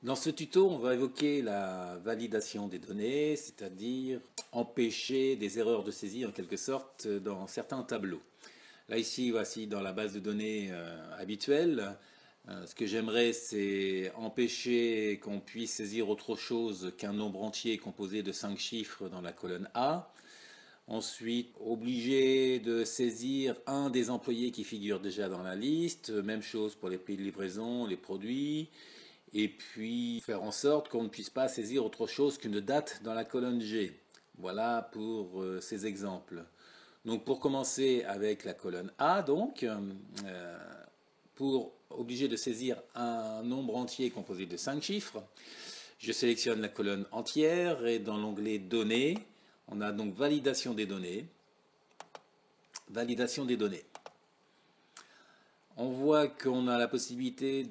Dans ce tuto, on va évoquer la validation des données, c'est-à-dire empêcher des erreurs de saisie en quelque sorte dans certains tableaux. Là ici, voici dans la base de données habituelle. Ce que j'aimerais, c'est empêcher qu'on puisse saisir autre chose qu'un nombre entier composé de 5 chiffres dans la colonne A. Ensuite, obligé de saisir un des employés qui figure déjà dans la liste. Même chose pour les pays de livraison, les produits. Et puis faire en sorte qu'on ne puisse pas saisir autre chose qu'une date dans la colonne G. Voilà pour ces exemples. Donc pour commencer avec la colonne A, pour obliger de saisir un nombre entier composé de 5 chiffres, je sélectionne la colonne entière et dans l'onglet Données, on a donc validation des données. Validation des données. On voit qu'on a la possibilité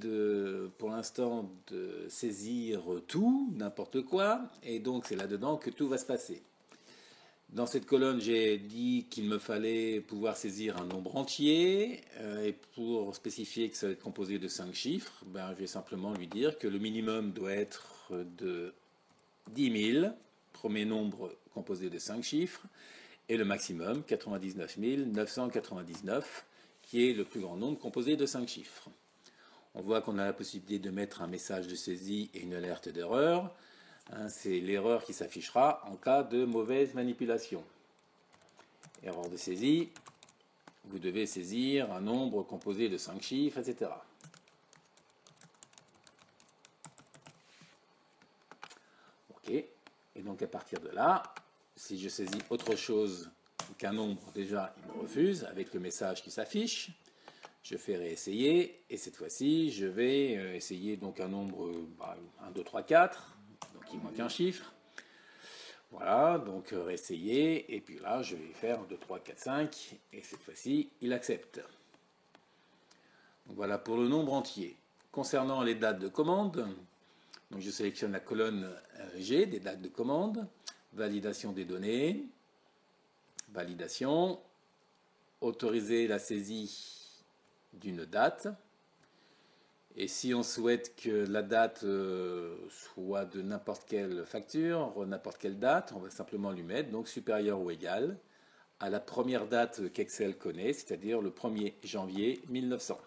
pour l'instant, de saisir tout, n'importe quoi, et donc c'est là-dedans que tout va se passer. Dans cette colonne, j'ai dit qu'il me fallait pouvoir saisir un nombre entier, et pour spécifier que ça va être composé de 5 chiffres, je vais simplement lui dire que le minimum doit être de 10 000, premier nombre composé de 5 chiffres, et le maximum, 99 999, qui est le plus grand nombre composé de 5 chiffres. On voit qu'on a la possibilité de mettre un message de saisie et une alerte d'erreur. C'est l'erreur qui s'affichera en cas de mauvaise manipulation. Erreur de saisie, vous devez saisir un nombre composé de 5 chiffres, etc. Ok, et donc à partir de là, si je saisis autre chose qu'un nombre, déjà il me refuse avec le message qui s'affiche. Je fais réessayer et cette fois-ci je vais essayer donc un nombre 1, 2, 3, 4, donc il manque un chiffre. Voilà, donc réessayer et puis là je vais faire 1, 2, 3, 4, 5 et cette fois-ci il accepte. Donc voilà pour le nombre entier. Concernant les dates de commande, donc je sélectionne la colonne G des dates de commande, validation des données, validation, autoriser la saisie d'une date. Et si on souhaite que la date soit de n'importe quelle facture, n'importe quelle date, on va simplement lui mettre donc supérieur ou égal à la première date qu'Excel connaît, c'est-à-dire le 1er janvier 1900.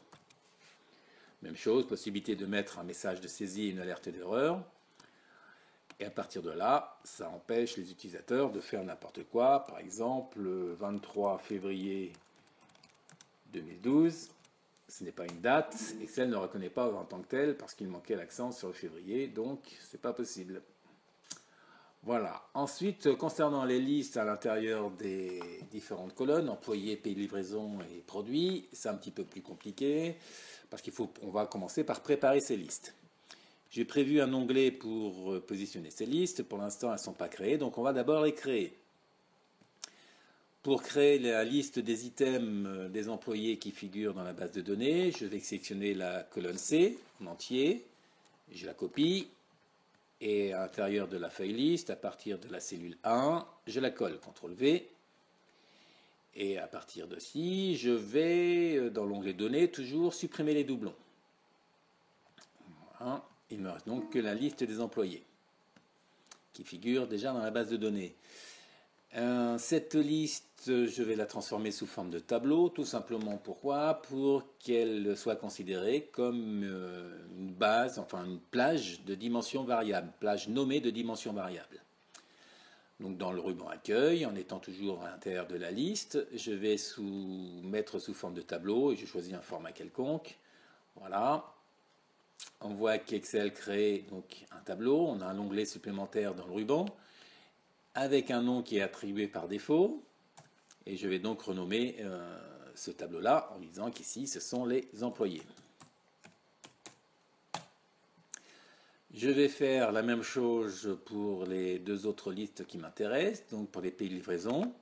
Même chose, possibilité de mettre un message de saisie et une alerte d'erreur. Et à partir de là, ça empêche les utilisateurs de faire n'importe quoi. Par exemple, le 23 février 2012, ce n'est pas une date. Excel ne reconnaît pas en tant que tel parce qu'il manquait l'accent sur le février, donc c'est pas possible. Voilà. Ensuite, concernant les listes à l'intérieur des différentes colonnes, employés, pays de livraison et produits, c'est un petit peu plus compliqué parce on va commencer par préparer ces listes. J'ai prévu un onglet pour positionner ces listes. Pour l'instant, elles ne sont pas créées, donc on va d'abord les créer. Pour créer la liste des items des employés qui figurent dans la base de données, je vais sélectionner la colonne C en entier, je la copie, et à l'intérieur de la feuille liste, à partir de la cellule 1, je la colle, CTRL V, et à partir de ci, je vais, dans l'onglet données, toujours supprimer les doublons. Voilà. Il ne me reste donc que la liste des employés, qui figure déjà dans la base de données. Cette liste, je vais la transformer sous forme de tableau, tout simplement pourquoi? Pour qu'elle soit considérée comme une base, enfin une plage de dimension variable, plage nommée de dimension variable. Donc dans le ruban accueil, en étant toujours à l'intérieur de la liste, je vais mettre sous forme de tableau et je choisis un format quelconque. Voilà. On voit qu'Excel crée donc un tableau, on a un onglet supplémentaire dans le ruban avec un nom qui est attribué par défaut. Et je vais donc renommer ce tableau-là en disant qu'ici, ce sont les employés. Je vais faire la même chose pour les deux autres listes qui m'intéressent. Donc pour les pays de livraison,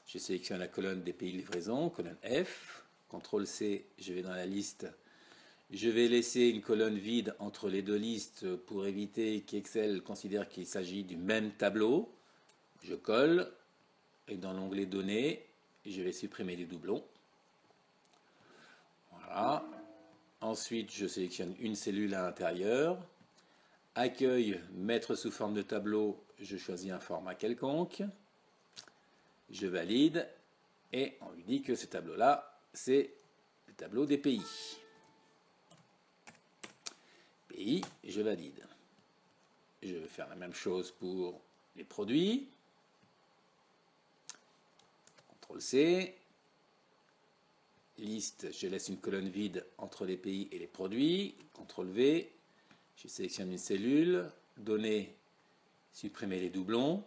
je sélectionne la colonne des pays de livraison, colonne F. CTRL-C, je vais dans la liste. Je vais laisser une colonne vide entre les deux listes pour éviter qu'Excel considère qu'il s'agit du même tableau. Je colle et dans l'onglet données, je vais supprimer les doublons. Voilà. Ensuite, je sélectionne une cellule à l'intérieur Accueil, mettre sous forme de tableau, je choisis un format quelconque. Je valide et on lui dit que ce tableau-là, c'est le tableau des pays. Pays, je valide. Je vais faire la même chose pour les produits. CTRL-C. Liste, je laisse une colonne vide entre les pays et les produits. CTRL-V. Je sélectionne une cellule. Données, supprimer les doublons.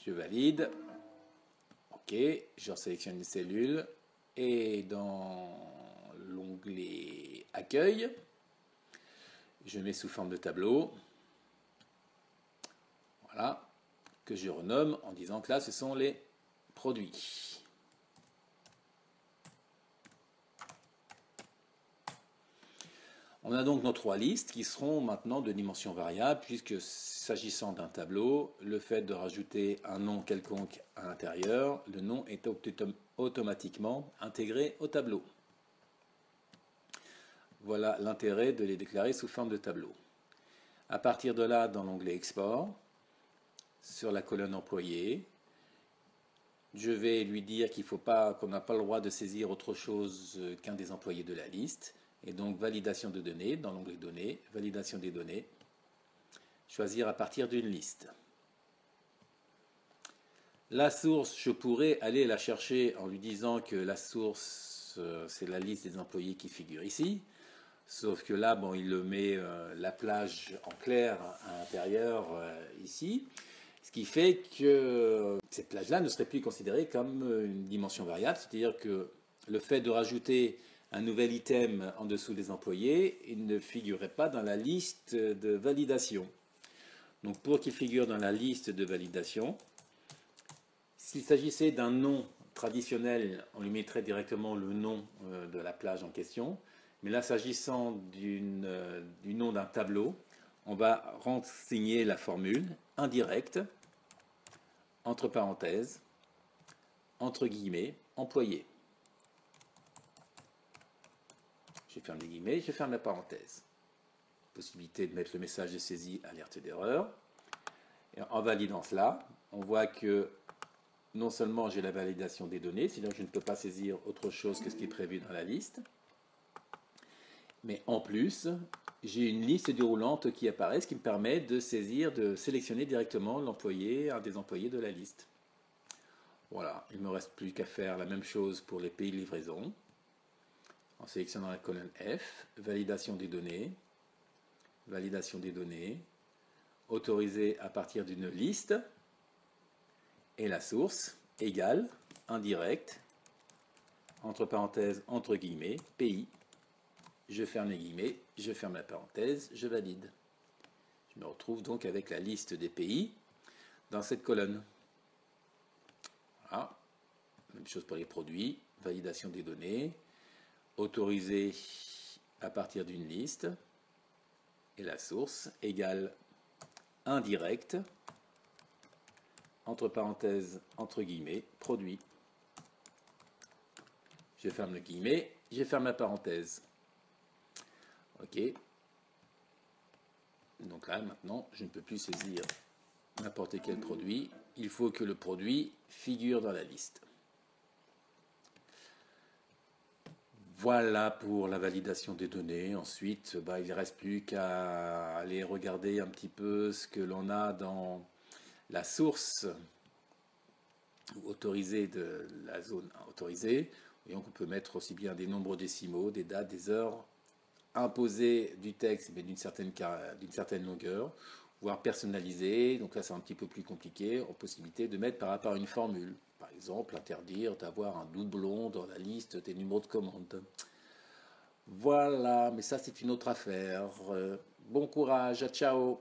Je valide. OK, je sélectionne une cellule. Et dans l'onglet Accueil, je mets sous forme de tableau. Voilà, que je renomme en disant que là, ce sont les produits. On a donc nos trois listes qui seront maintenant de dimension variable, puisque s'agissant d'un tableau, le fait de rajouter un nom quelconque à l'intérieur, le nom est automatiquement intégré au tableau. Voilà l'intérêt de les déclarer sous forme de tableau. À partir de là, dans l'onglet Export, sur la colonne Employé, je vais lui dire qu'on n'a pas le droit de saisir autre chose qu'un des employés de la liste. Et donc, validation de données, dans l'onglet Données, validation des données, choisir à partir d'une liste. La source, je pourrais aller la chercher en lui disant que la source, c'est la liste des employés qui figure ici. Sauf que là, bon, il le met la plage en clair à l'intérieur ici. Ce qui fait que cette plage-là ne serait plus considérée comme une dimension variable. C'est-à-dire que le fait de rajouter un nouvel item en dessous des employés, il ne figurerait pas dans la liste de validation. Donc pour qu'il figure dans la liste de validation, s'il s'agissait d'un nom traditionnel, on lui mettrait directement le nom de la plage en question. Mais là, s'agissant du nom d'un tableau, on va renseigner la formule indirect, entre parenthèses, entre guillemets, employé. Je ferme les guillemets, je ferme la parenthèse. Possibilité de mettre le message de saisie, alerte d'erreur. Et en validant cela, on voit que non seulement j'ai la validation des données, c'est-à-dire que je ne peux pas saisir autre chose que ce qui est prévu dans la liste, mais en plus, j'ai une liste déroulante qui apparaît, ce qui me permet de sélectionner directement l'employé, un des employés de la liste. Voilà, il ne me reste plus qu'à faire la même chose pour les pays de livraison. En sélectionnant la colonne F, validation des données, autorisé à partir d'une liste, et la source égale indirect, entre parenthèses, entre guillemets, pays. Je ferme les guillemets, je ferme la parenthèse, je valide. Je me retrouve donc avec la liste des pays dans cette colonne. Voilà. Même chose pour les produits, validation des données, autorisé à partir d'une liste, et la source égale indirect, entre parenthèses, entre guillemets, produit. Je ferme le guillemet, je ferme la parenthèse. OK. Donc là, maintenant, je ne peux plus saisir n'importe quel produit. Il faut que le produit figure dans la liste. Voilà pour la validation des données. Ensuite, il ne reste plus qu'à aller regarder un petit peu ce que l'on a dans la source autorisée de la zone autorisée. Et on peut mettre aussi bien des nombres décimaux, des dates, des heures, imposer du texte, mais d'une certaine longueur, voire personnaliser. Donc là, c'est un petit peu plus compliqué, en possibilité de mettre par rapport à une formule. Par exemple, interdire d'avoir un doublon dans la liste des numéros de commande. Voilà, mais ça, c'est une autre affaire. Bon courage, ciao!